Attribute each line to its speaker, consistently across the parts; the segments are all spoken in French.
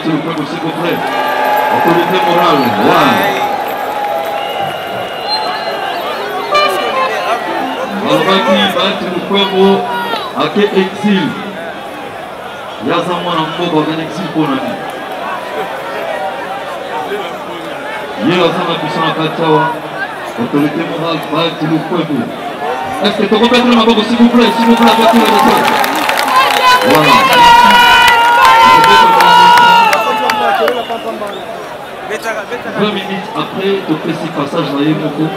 Speaker 1: bâti le peuple, s'il vous plaît. Autorité morale. Voilà. Alobaki bâti le peuple à quel exil. Yaza mwana mboka à quel exil pour nous. Yéla sana puissant à Katawa. Autorité morale bâti le peuple. Est-ce que tu peux mettre ma boca, s'il vous plaît, bâti le peuple. Voilà. Deux minutes après, tu fais ce passage là, il y a beaucoup.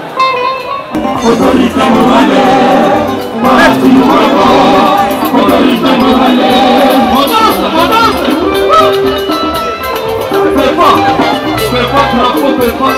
Speaker 1: Autorité morale, bâti le peuple. Autorité morale, fais pas, drapeau, fais pas,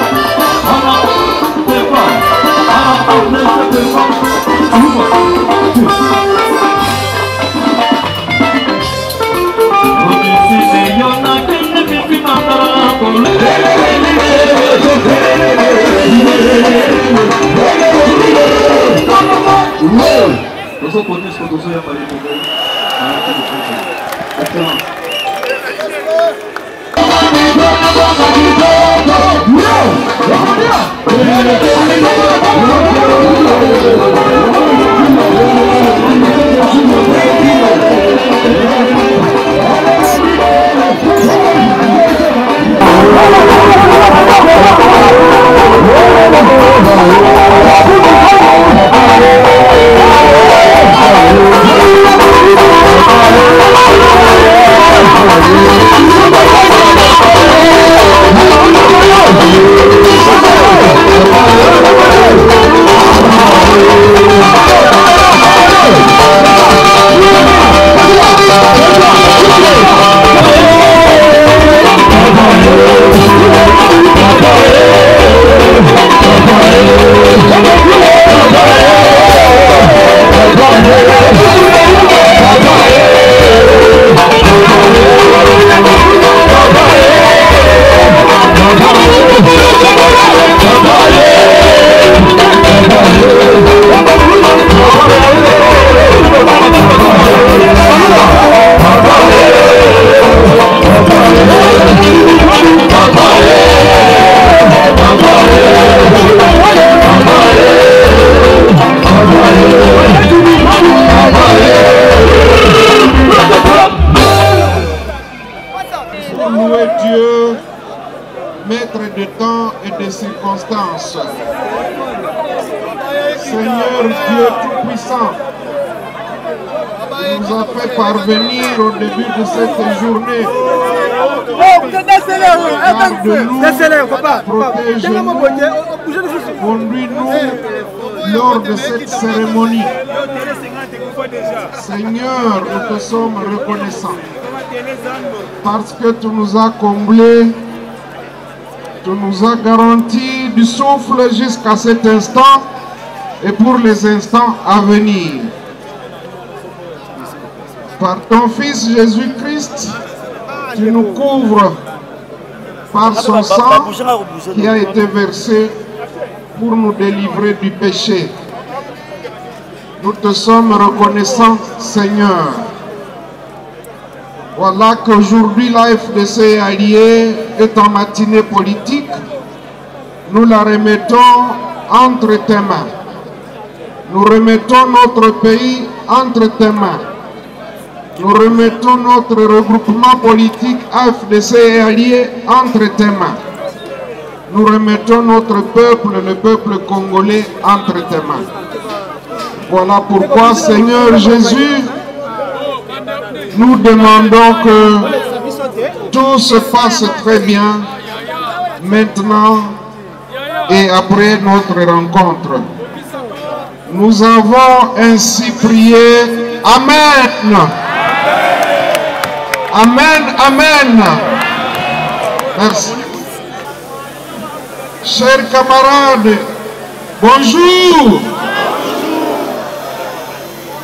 Speaker 2: Seigneur Dieu Tout-Puissant, nous a fait parvenir au début de cette journée. Garde-nous, protège-nous, conduis-nous lors de cette cérémonie. Seigneur, nous te sommes reconnaissants parce que tu nous as comblés, tu nous as garanti du souffle jusqu'à cet instant et pour les instants à venir. Par ton Fils Jésus-Christ, tu nous couvres par son sang qui a été versé pour nous délivrer du péché. Nous te sommes reconnaissants, Seigneur. Voilà qu'aujourd'hui la FDC alliée est en matinée politique. Nous la remettons entre tes mains. Nous remettons notre pays entre tes mains. Nous remettons notre regroupement politique AFDC et alliés entre tes mains. Nous remettons notre peuple, le peuple congolais, entre tes mains. Voilà pourquoi, Seigneur Jésus, nous demandons que tout se passe très bien maintenant et après notre rencontre. Nous avons ainsi prié. Amen. Amen, amen. Merci. Chers camarades, bonjour.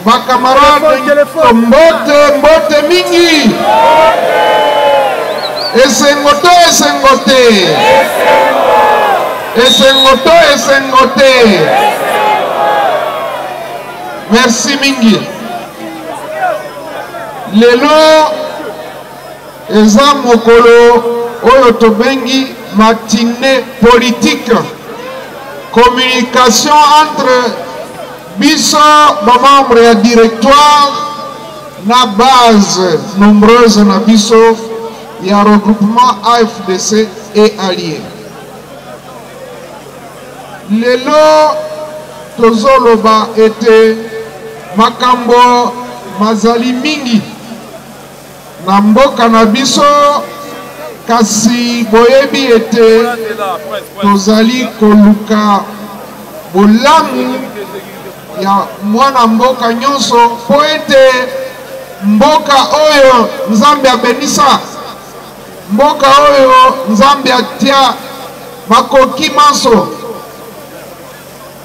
Speaker 2: Ma camarade, mbote mingi. Esengote. Merci mingi. Lelo eza mokolo oyo tobengi matinée politique, communication entre biso bamembre ya directoire na base nombreuse na biso ya regroupement AFDC et alliés. Lelo tozoloba ete makambo mazali mingi na mboka na biso, kasi boyebi ete tozali koluka bolamu ya mwana mboka nyonso po ete mboka oyo Nzambe abenisa, mboka oyo Nzambe atia makoki maso,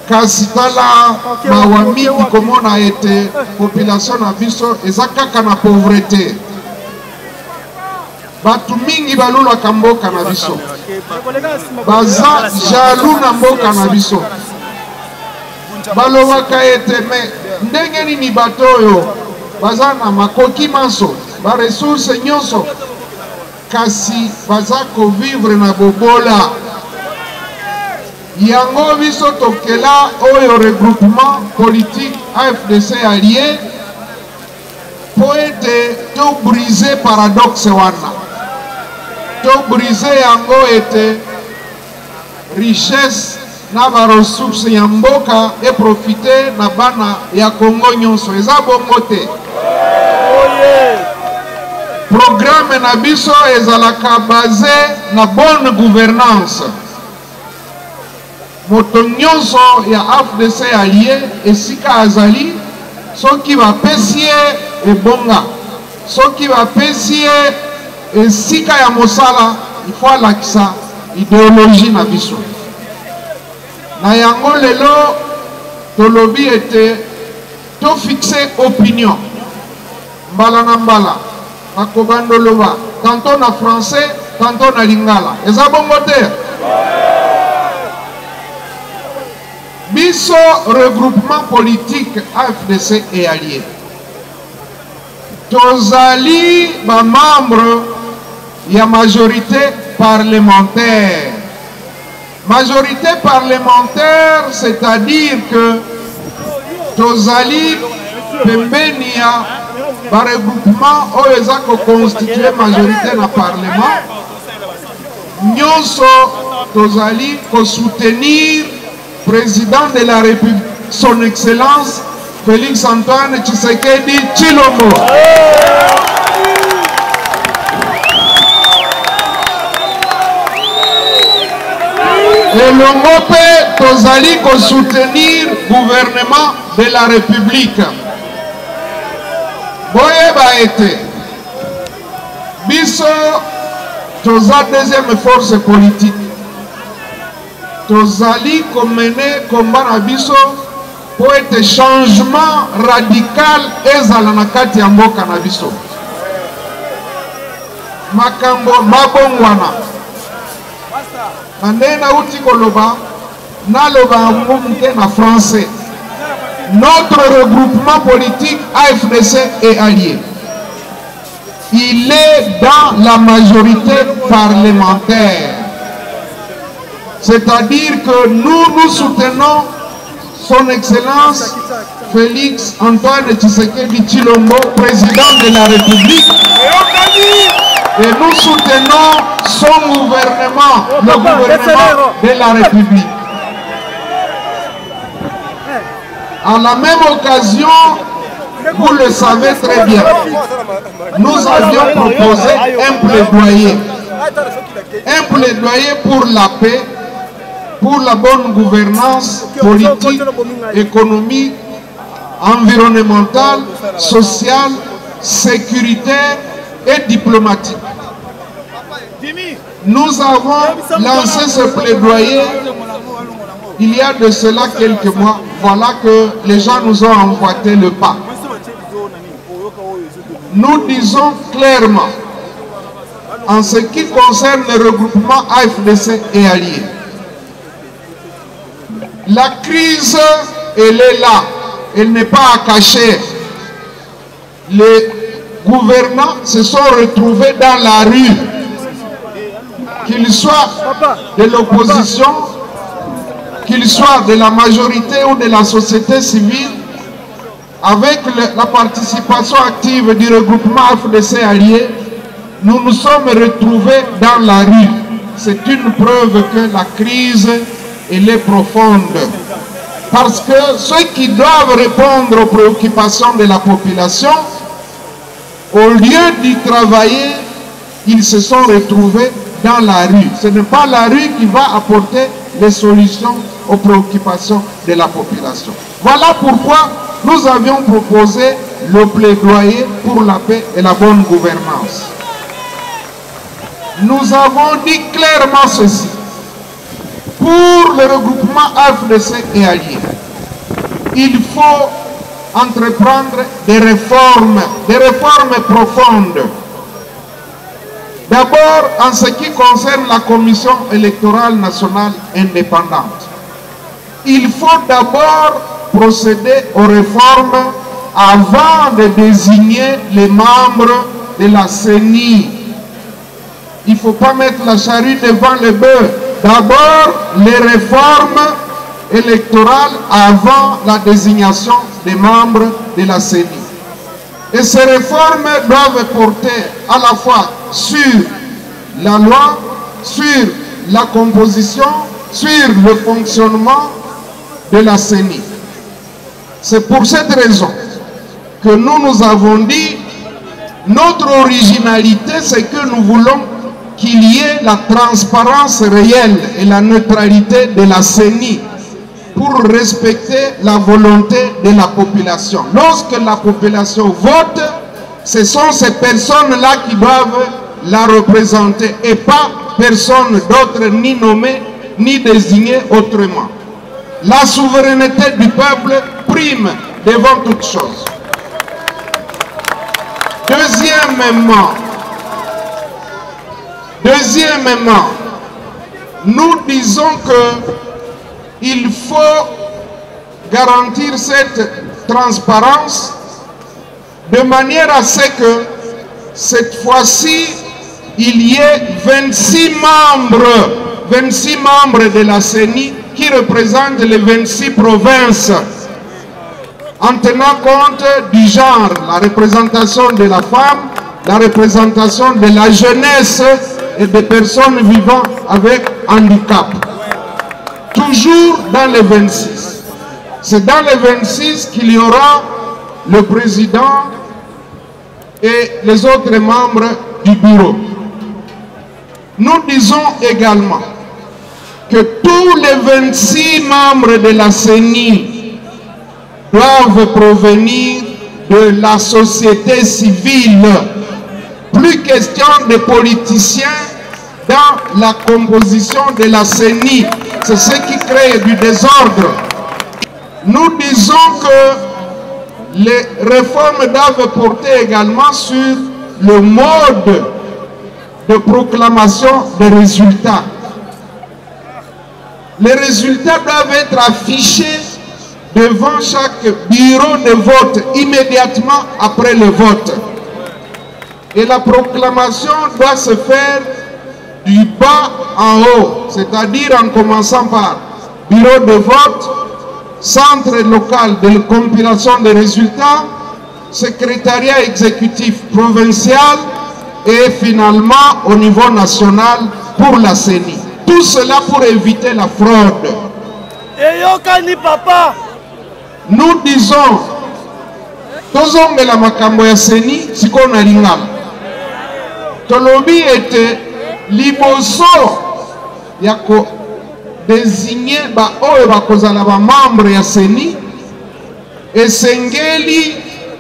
Speaker 2: kasi tala mawa mingi komona ete population na biso eza kaka na pauvreté. Batu mingi balulaka mboka na biso, baza jaloux na mboka na biso, balobaka ete me ndenge nini bato oyo baza na makoki maso, ba ressource nyonso, kasi baza kovivre na bobola. Yango biso tokela oyo regroupement politique AFDC allié po ete to brise paradoxe wana, to brise yango ete richesse na ba ressources ya mboka e profiter na bana ya Congo nyonso. Eza bongo te. Programme na biso ezalaka basé na bonne gouvernance. Moto nyonso ya AFDC allié esika azali, soki bapesi ye ebonga, soki bapesi ye esika ya mosala, il faut alakisa idéologie na biso. Na yango lelo tolobi ete to fixe opinion mbala na mbala, nakobandoloba tantôt na français, tantôt na lingala. Eza bongo te? Biso regroupement politique AFDC et alliés tozali ba membre ya majorité parlementaire. Majorité parlementaire, c'est-à-dire que tozali pembeni ya ba regroupement oyo eza ko constituer majorité na parlement. Nyonso tozali ko soutenir président de la République, son Excellence Félix Antoine Tshisekedi Tshilombo. Et l'on peut tozali ko soutenir gouvernement de la République. Boye ba été biso toza deuxième force politique. Tozali mener combat na biso pour être changement radical ezala na kati ya mboka na biso. Makambo mabongwana nandena uti koloba naloba mumuke na français. Notre regroupement politique AFDC et alliés, il est dans la majorité parlementaire. C'est-à-dire que nous soutenons son Excellence Félix Antoine Tshisekedi Tshilombo, président de la République. Et nous soutenons son gouvernement, le gouvernement de la République. À la même occasion, vous le savez très bien, nous avions proposé un plaidoyer pour la paix, pour la bonne gouvernance politique, économique, environnementale, sociale, sécuritaire et diplomatique. Nous avons lancé ce plaidoyer il y a de cela quelques mois. Voilà que les gens nous ont emboîté le pas. Nous disons clairement, en ce qui concerne le regroupement AFDC et alliés, la crise, elle est là, elle n'est pas à cacher. Le gouvernants se sont retrouvés dans la rue, qu'ils soient de l'opposition, qu'ils soient de la majorité ou de la société civile, avec la participation active du regroupement AFDC allié, nous nous sommes retrouvés dans la rue. C'est une preuve que la crise, elle est profonde. Parce que ceux qui doivent répondre aux préoccupations de la population, au lieu d'y travailler, ils se sont retrouvés dans la rue. Ce n'est pas la rue qui va apporter les solutions aux préoccupations de la population. Voilà pourquoi nous avions proposé le plaidoyer pour la paix et la bonne gouvernance. Nous avons dit clairement ceci. Pour le regroupement AFDC et alliés, il faut entreprendre des réformes profondes. D'abord, en ce qui concerne la Commission électorale nationale indépendante, il faut d'abord procéder aux réformes avant de désigner les membres de la CENI. Il ne faut pas mettre la charrue devant le bœuf. D'abord, les réformes électorales avant la désignation des membres de la CENI. Et ces réformes doivent porter à la fois sur la loi, sur la composition, sur le fonctionnement de la CENI. C'est pour cette raison que nous avons dit, notre originalité, c'est que nous voulons qu'il y ait la transparence réelle et la neutralité de la CENI pour respecter la volonté de la population. Lorsque la population vote, ce sont ces personnes-là qui doivent la représenter et pas personne d'autre ni nommé ni désigné autrement. La souveraineté du peuple prime devant toute chose. Deuxièmement, nous disons qu'il faut garantir cette transparence de manière à ce que cette fois-ci, il y ait 26 membres de la CENI qui représentent les 26 provinces, en tenant compte du genre, la représentation de la femme, la représentation de la jeunesse et des personnes vivant avec handicap. Toujours dans les 26. C'est dans les 26 qu'il y aura le président et les autres membres du bureau. Nous disons également que tous les 26 membres de la CENI doivent provenir de la société civile. Plus question de politiciens dans la composition de la CENI. C'est ce qui crée du désordre. Nous disons que les réformes doivent porter également sur le mode de proclamation des résultats. Les résultats doivent être affichés devant chaque bureau de vote immédiatement après le vote. Et la proclamation doit se faire du bas en haut, c'est-à-dire en commençant par bureau de vote, centre local de compilation des résultats, secrétariat exécutif provincial et finalement au niveau national pour la CENI. Tout cela pour éviter la fraude. Nous disons, tozonge la makambo ya CENI siko na lingala. Tolobi ete liboso ya ko désigner ba oyo bakozala ba membre ya CENI esengeli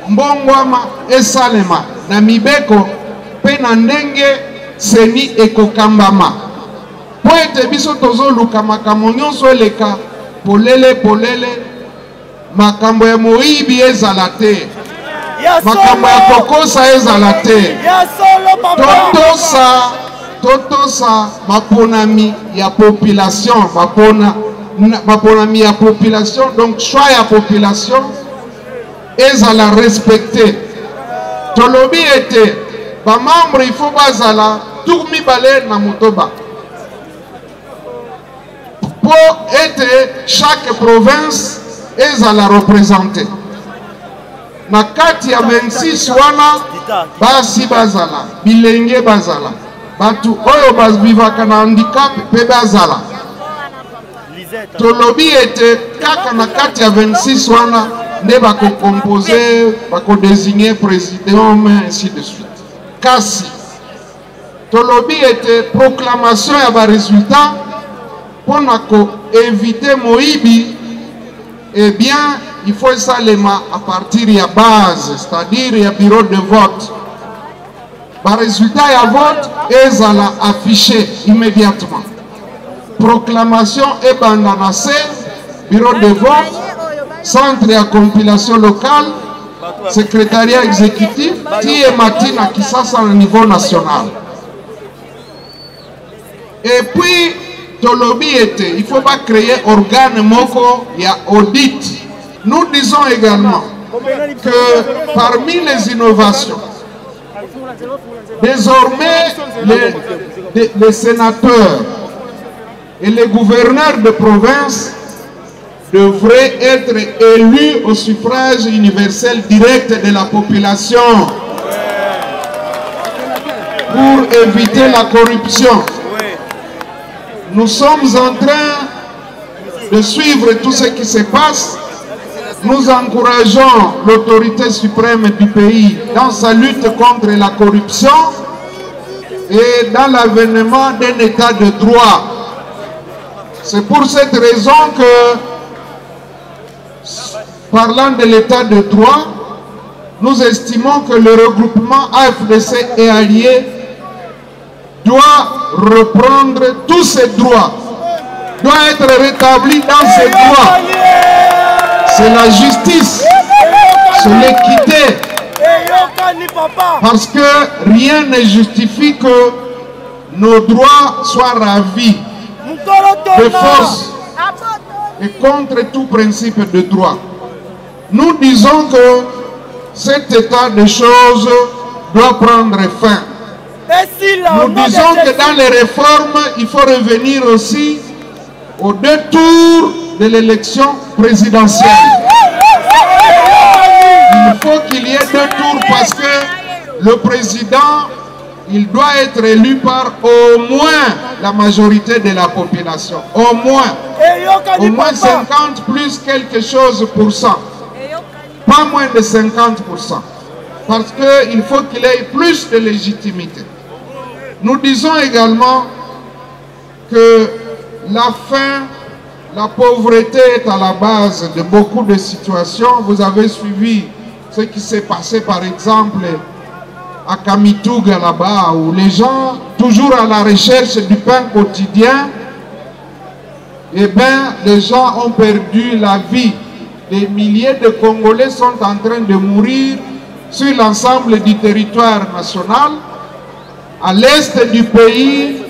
Speaker 2: mbongwama esalema na mibeko pe na ndenge CENI ekokambama po ete biso tozoluka makambo nyonso eleka polele makambo ya moyibi ezala te, makambo ya kokosa ezala te, totosa maponami ya population, maponami ya population, donc choix ya population ezala respecté. Tolobi était, ba membre il faut bazala, tout mi balé na mutoba. Pour être chaque province est à la représenter. Na kati ya 26 wana basi bazala, bilenge bazala. Batu oyo bazvivaka na handicap pe bazala. Tolobi était kaka na kati ya 26 wana ne bako composer, bako désigner président, ainsi de suite. Kasi Tolobi était proclamation ya ba résultat pour éviter Moïbi. Eh bien, il faut ça à partir de la base, c'est-à-dire il y a bureau de vote. Par résultat, il y a vote et ça l'a affiché immédiatement. Proclamation et bandanacé, bureau de vote, centre de compilation locale, secrétariat exécutif, qui est matin à Kisasa au niveau national. Et puis, Tolobi était, il ne faut pas créer organe moko, il y a audit. Nous disons également que parmi les innovations, désormais les sénateurs et les gouverneurs de province devraient être élus au suffrage universel direct de la population pour éviter la corruption. Nous sommes en train de suivre tout ce qui se passe. Nous encourageons l'autorité suprême du pays dans sa lutte contre la corruption et dans l'avènement d'un état de droit. C'est pour cette raison que, parlant de l'état de droit, nous estimons que le regroupement AFDC et alliés doit reprendre tous ses droits, doit être rétabli dans ses droits. C'est la justice, c'est l'équité. Parce que rien ne justifie que nos droits soient ravis de force et contre tout principe de droit. Nous disons que cet état de choses doit prendre fin. Nous disons que dans les réformes, il faut revenir aussi aux 2 tours de l'élection présidentielle. Il faut qu'il y ait 2 tours parce que le président, il doit être élu par au moins la majorité de la population. Au moins 50 plus quelque chose pour cent. Pas moins de 50%. Parce qu'il faut qu'il ait plus de légitimité. Nous disons également que la faim, la pauvreté est à la base de beaucoup de situations. Vous avez suivi ce qui s'est passé par exemple à Kamituga là-bas, où les gens, toujours à la recherche du pain quotidien, eh bien, les gens ont perdu la vie. Des milliers de Congolais sont en train de mourir sur l'ensemble du territoire national. À l'est du pays,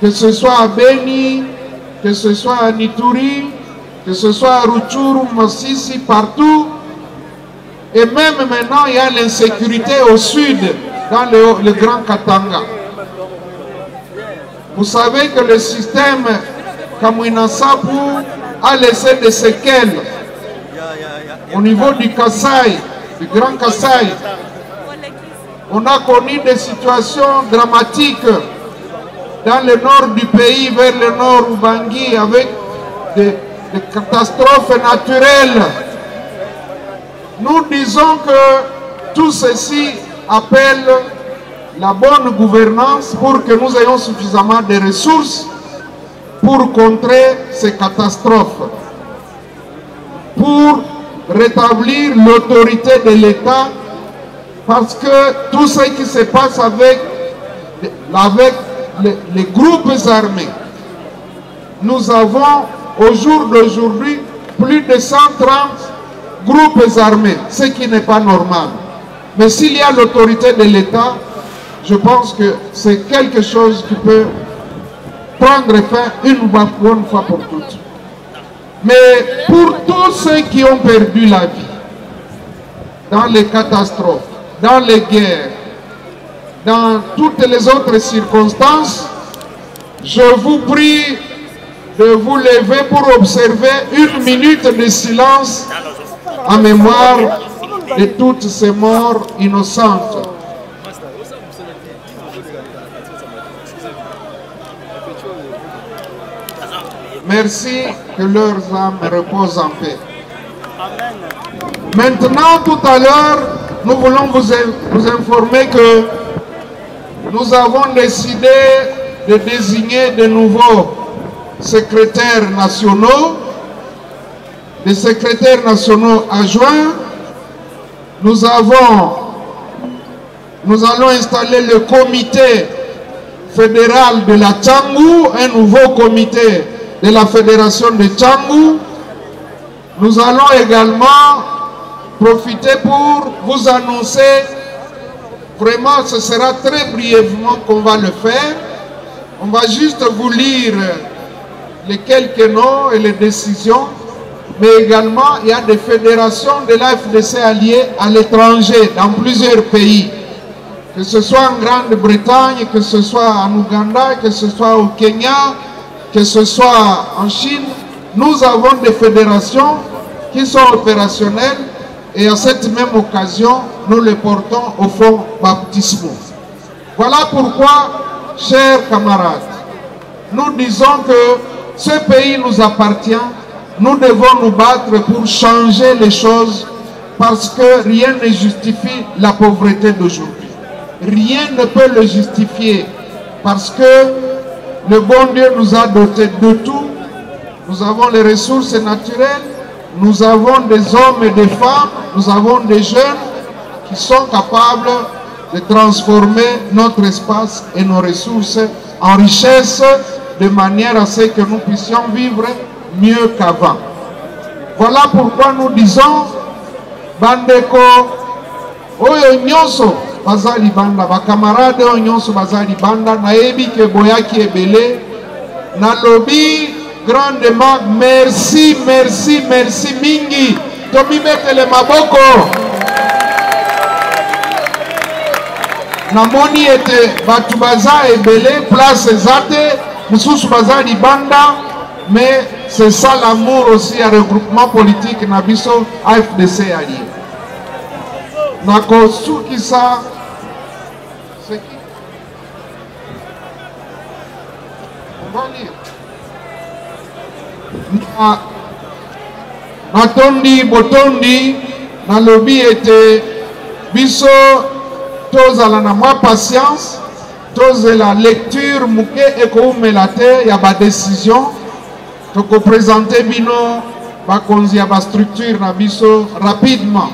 Speaker 2: que ce soit à Beni, que ce soit à Nituri, que ce soit à Rutshuru, Masisi, partout. Et même maintenant, il y a l'insécurité au sud, dans le Grand Katanga. Vous savez que le système Kamwina Nsapu a laissé des séquelles au niveau du Kasaï, du Grand Kasaï. On a connu des situations dramatiques dans le nord du pays, vers le nord Ubangi, avec des catastrophes naturelles. Nous disons que tout ceci appelle la bonne gouvernance pour que nous ayons suffisamment de ressources pour contrer ces catastrophes, pour rétablir l'autorité de l'État, parce que tout ce qui se passe avec les groupes armés, nous avons au jour d'aujourd'hui plus de 130 groupes armés, ce qui n'est pas normal. Mais s'il y a l'autorité de l'État, je pense que c'est quelque chose qui peut prendre fin une bonne fois pour toutes. Mais pour tous ceux qui ont perdu la vie dans les catastrophes, dans les guerres, dans toutes les autres circonstances, je vous prie de vous lever pour observer 1 minute de silence en mémoire de toutes ces morts innocentes. Merci, que leurs âmes reposent en paix. Maintenant, tout à l'heure, nous voulons vous informer que nous avons décidé de désigner de nouveaux secrétaires nationaux, des secrétaires nationaux adjoints. Nous allons installer le comité fédéral de la Tchangou, un nouveau comité de la fédération de Tchangou. Nous allons également profiter pour vous annoncer, vraiment ce sera très brièvement qu'on va le faire. On va juste vous lire les quelques noms et les décisions, mais également il y a des fédérations de la FDC alliées à l'étranger, dans plusieurs pays, que ce soit en Grande-Bretagne, que ce soit en Ouganda, que ce soit au Kenya, que ce soit en Chine. Nous avons des fédérations qui sont opérationnelles et à cette même occasion, nous les portons au fonds baptismaux. Voilà pourquoi, chers camarades, nous disons que ce pays nous appartient. Nous devons nous battre pour changer les choses parce que rien ne justifie la pauvreté d'aujourd'hui. Rien ne peut le justifier parce que le bon Dieu nous a dotés de tout. Nous avons les ressources naturelles, nous avons des hommes et des femmes, nous avons des jeunes qui sont capables de transformer notre espace et nos ressources en richesse de manière à ce que nous puissions vivre mieux qu'avant. Voilà pourquoi nous disons, Bandeko, Oyo Nyonso, Bazali Banda, Bakamarade Oyo Nyonso, Bazali Banda, Naebi Keboyaki Ebele, Nalobi, grandement, merci, merci, merci, Mingi, Tomi Metele Maboko. Namoni ete batu baza ebele, place zate, mususu bazali banda, mais c'est ça l'amour aussi à regroupement politique Nabiso AFDC allié. Nako Soukisa, c'est qui? On va lire. Natondi Botondi, Nalobi était Biso. Tozala na mwa patience, tozela lecture muke ekoumelate ya ba décision, toko présenter bino ba konzi ya ba structure na biso rapidement.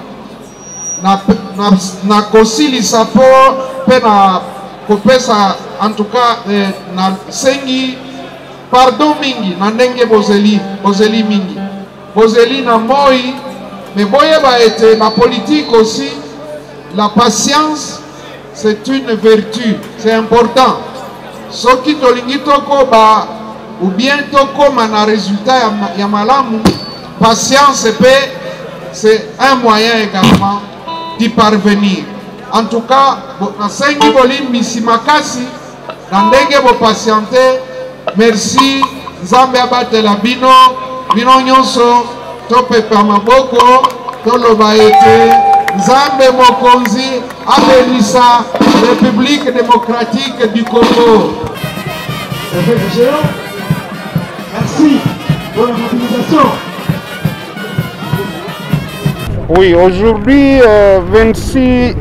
Speaker 2: Na kosilisa po pe na kopesa en tout cas na sengi pardon mingi na ndenge bozeli mingi. Bozeli na moi mais boye ba ete na politique aussi la patience. C'est une vertu, c'est important. Ce qui tolingi toko ba ou bien toko mana résultat ya malamu, patience c'est un moyen également d'y parvenir. En tout cas, na sengi bolim misimakasi, na ndenge bo patienter. Merci, Nzambe abatela bino, bino nyonso topepa maboko, toloba ete Nzambe Mokonzi Abelissa, République démocratique du Congo.
Speaker 3: Merci pour la mobilisation.
Speaker 2: Oui, aujourd'hui, 26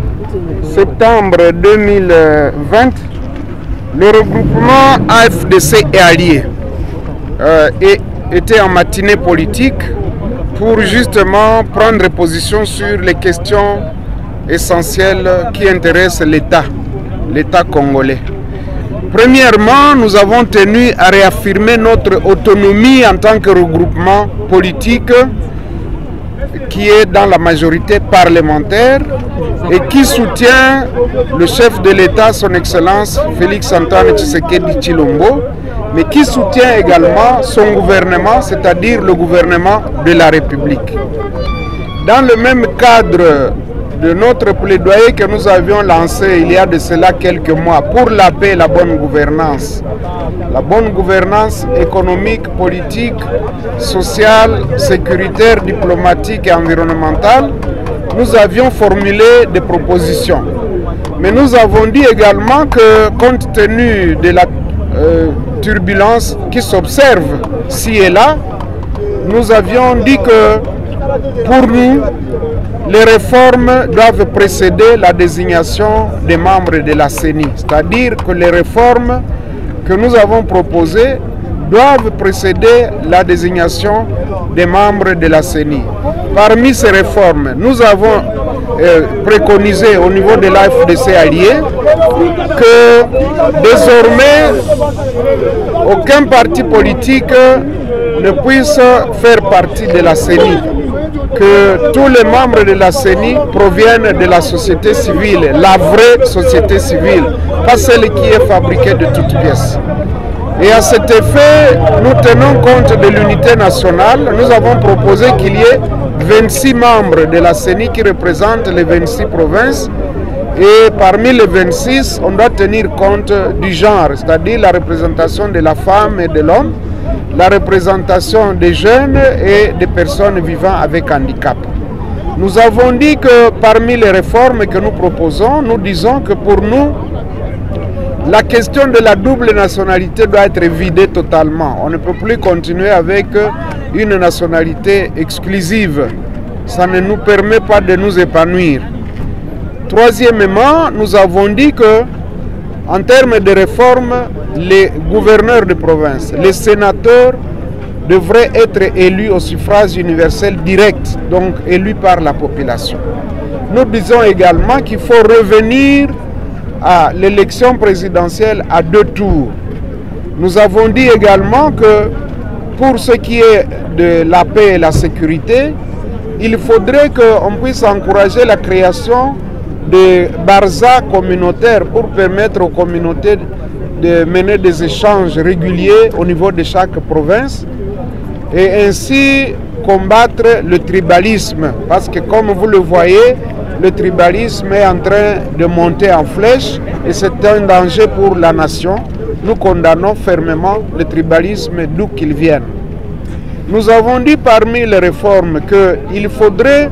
Speaker 2: septembre 2020, le regroupement AFDC et alliés était en matinée politique pour justement prendre position sur les questions essentielles qui intéressent l'État congolais. Premièrement, nous avons tenu à réaffirmer notre autonomie en tant que regroupement politique qui est dans la majorité parlementaire et qui soutient le chef de l'État, son Excellence Félix-Antoine Tshisekedi Tshilombo, mais qui soutient également son gouvernement, c'est-à-dire le gouvernement de la République. Dans le même cadre de notre plaidoyer que nous avions lancé il y a de cela quelques mois pour la paix et la bonne gouvernance. La bonne gouvernance économique, politique, sociale, sécuritaire, diplomatique et environnementale, nous avions formulé des propositions. Mais nous avons dit également que compte tenu de la turbulence qui s'observe ci et là, nous avions dit que pour nous, les réformes doivent précéder la désignation des membres de la CENI. C'est-à-dire que les réformes que nous avons proposées doivent précéder la désignation des membres de la CENI. Parmi ces réformes, nous avons préconisé au niveau de l'AFDC allié que désormais aucun parti politique ne puisse faire partie de la CENI, que tous les membres de la CENI proviennent de la société civile, la vraie société civile, pas celle qui est fabriquée de toutes pièces. Et à cet effet, nous tenons compte de l'unité nationale. Nous avons proposé qu'il y ait 26 membres de la CENI qui représentent les 26 provinces. Et parmi les 26, on doit tenir compte du genre, c'est-à-dire la représentation de la femme et de l'homme, la représentation des jeunes et des personnes vivant avec handicap. Nous avons dit que parmi les réformes que nous proposons, nous disons que pour nous, la question de la double nationalité doit être vidée totalement. On ne peut plus continuer avec une nationalité exclusive. Ça ne nous permet pas de nous épanouir. Troisièmement, nous avons dit que, en termes de réforme, les gouverneurs de province, les sénateurs devraient être élus au suffrage universel direct, donc élus par la population. Nous disons également qu'il faut revenir à l'élection présidentielle à 2 tours. Nous avons dit également que pour ce qui est de la paix et la sécurité, il faudrait qu'on puisse encourager la création de barzas communautaires pour permettre aux communautés de mener des échanges réguliers au niveau de chaque province et ainsi combattre le tribalisme. Parce que comme vous le voyez, le tribalisme est en train de monter en flèche et c'est un danger pour la nation. Nous condamnons fermement le tribalisme d'où qu'il vienne. Nous avons dit parmi les réformes qu'il faudrait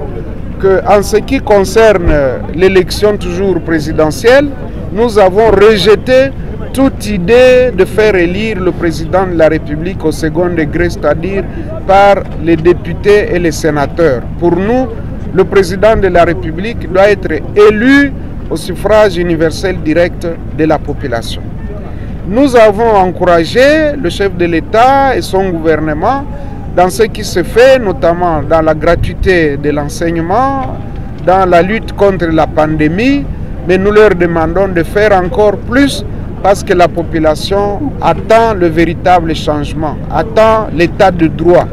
Speaker 2: qu'en ce qui concerne l'élection toujours présidentielle, nous avons rejeté toute idée de faire élire le président de la République au second degré, c'est-à-dire par les députés et les sénateurs. Pour nous, le président de la République doit être élu au suffrage universel direct de la population. Nous avons encouragé le chef de l'État et son gouvernement dans ce qui se fait, notamment dans la gratuité de l'enseignement, dans la lutte contre la pandémie, mais nous leur demandons de faire encore plus parce que la population attend le véritable changement, attend l'état de droit.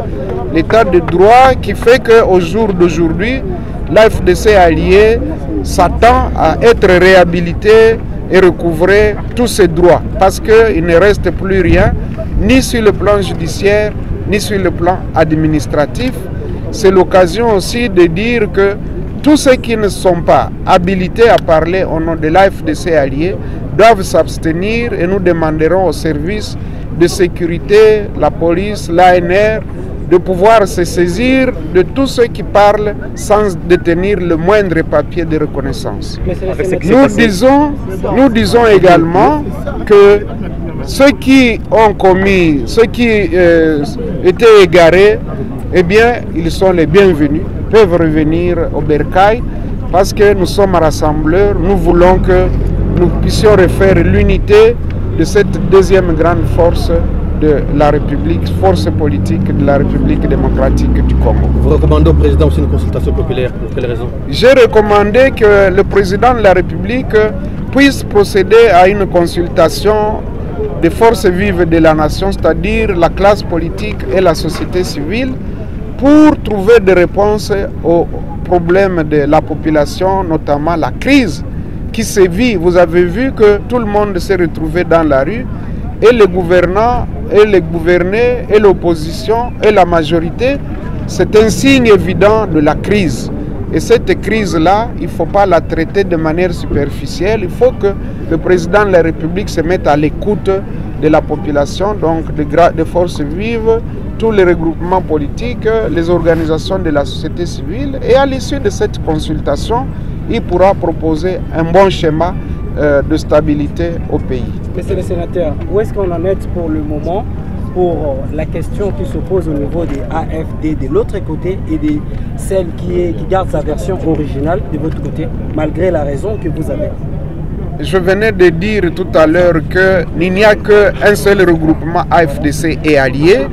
Speaker 2: L'état de droit qui fait qu'au jour d'aujourd'hui, l'AFDC allié s'attend à être réhabilité et recouvrer tous ses droits parce qu'il ne reste plus rien, ni sur le plan judiciaire, ni sur le plan administratif. C'est l'occasion aussi de dire que tous ceux qui ne sont pas habilités à parler au nom de l'AFDC allié doivent s'abstenir et nous demanderons aux services de sécurité, la police, l'ANR, de pouvoir se saisir de tous ceux qui parlent sans détenir le moindre papier de reconnaissance. Nous disons également que ceux qui ont commis, ceux qui étaient égarés, eh bien, ils sont les bienvenus, peuvent revenir au bercail parce que nous sommes rassembleurs, nous voulons que nous puissions refaire l'unité de cette deuxième grande force de la République, force politique de la République démocratique du Congo.
Speaker 4: Vous recommandez au président aussi une consultation populaire, pour quelle raison? J'ai
Speaker 2: recommandé que le président de la République puisse procéder à une consultation des forces vives de la nation, c'est-à-dire la classe politique et la société civile, pour trouver des réponses aux problèmes de la population, notamment la crise qui sévit. Vous avez vu que tout le monde s'est retrouvé dans la rue, et les gouvernants, et les gouvernés, et l'opposition, et la majorité. C'est un signe évident de la crise. Et cette crise-là, il ne faut pas la traiter de manière superficielle. Il faut que le président de la République se mette à l'écoute de la population, donc des forces vives, tous les regroupements politiques, les organisations de la société civile. Et à l'issue de cette consultation, il pourra proposer un bon schéma de stabilité au pays.
Speaker 5: Monsieur le sénateur, où est-ce qu'on en est pour le moment pour la question qui se pose au niveau des AFD de l'autre côté et de celle qui garde sa version originale de votre côté, malgré la raison que vous avez?
Speaker 2: Je venais de dire tout à l'heure qu'il n'y a qu'un seul regroupement AFDC et alliés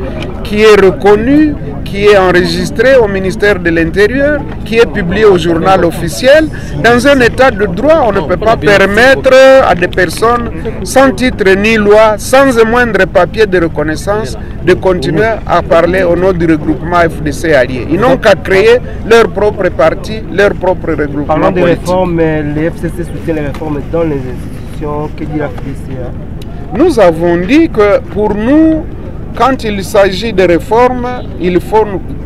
Speaker 2: qui est reconnu, qui est enregistré au ministère de l'Intérieur, qui est publié au journal officiel. Dans un état de droit, on ne peut pas permettre à des personnes sans titre ni loi, sans le moindre papier de reconnaissance, de continuer à parler au nom du regroupement AFDC alliés. Ils n'ont qu'à créer leur propre parti, leur propre regroupement
Speaker 6: Parlant des
Speaker 2: politique.
Speaker 6: réformes, les FCC soutiennent les réformes dans les institutions. Que dit la FDC?
Speaker 2: Nous avons dit que pour nous, quand il s'agit de réformes,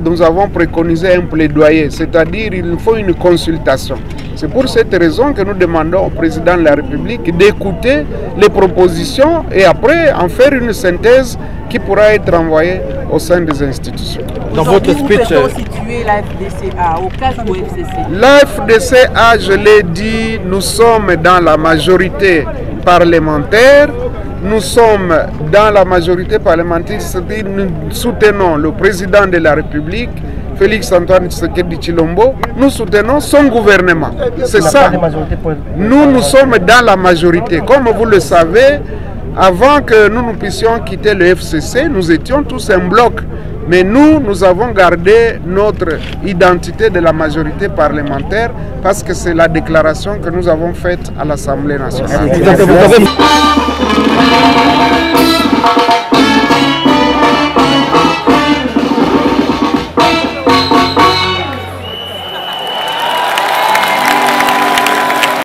Speaker 2: nous avons préconisé un plaidoyer, c'est-à-dire il faut une consultation. C'est pour cette raison que nous demandons au président de la République d'écouter les propositions et après en faire une synthèse qui pourra être envoyée au sein des institutions.
Speaker 5: Dans votre speech,
Speaker 7: situer la FDCA au cas où FCC?
Speaker 2: La FDCA, je l'ai dit, nous sommes dans la majorité parlementaire. Nous sommes dans la majorité parlementaire, c'est-à-dire nous soutenons le président de la République, Félix Antoine Tshisekedi Tshilombo, nous soutenons son gouvernement. C'est ça. Nous sommes dans la majorité. Comme vous le savez, avant que nous puissions quitter le FCC, nous étions tous un bloc. Mais nous avons gardé notre identité de la majorité parlementaire parce que c'est la déclaration que nous avons faite à l'Assemblée nationale.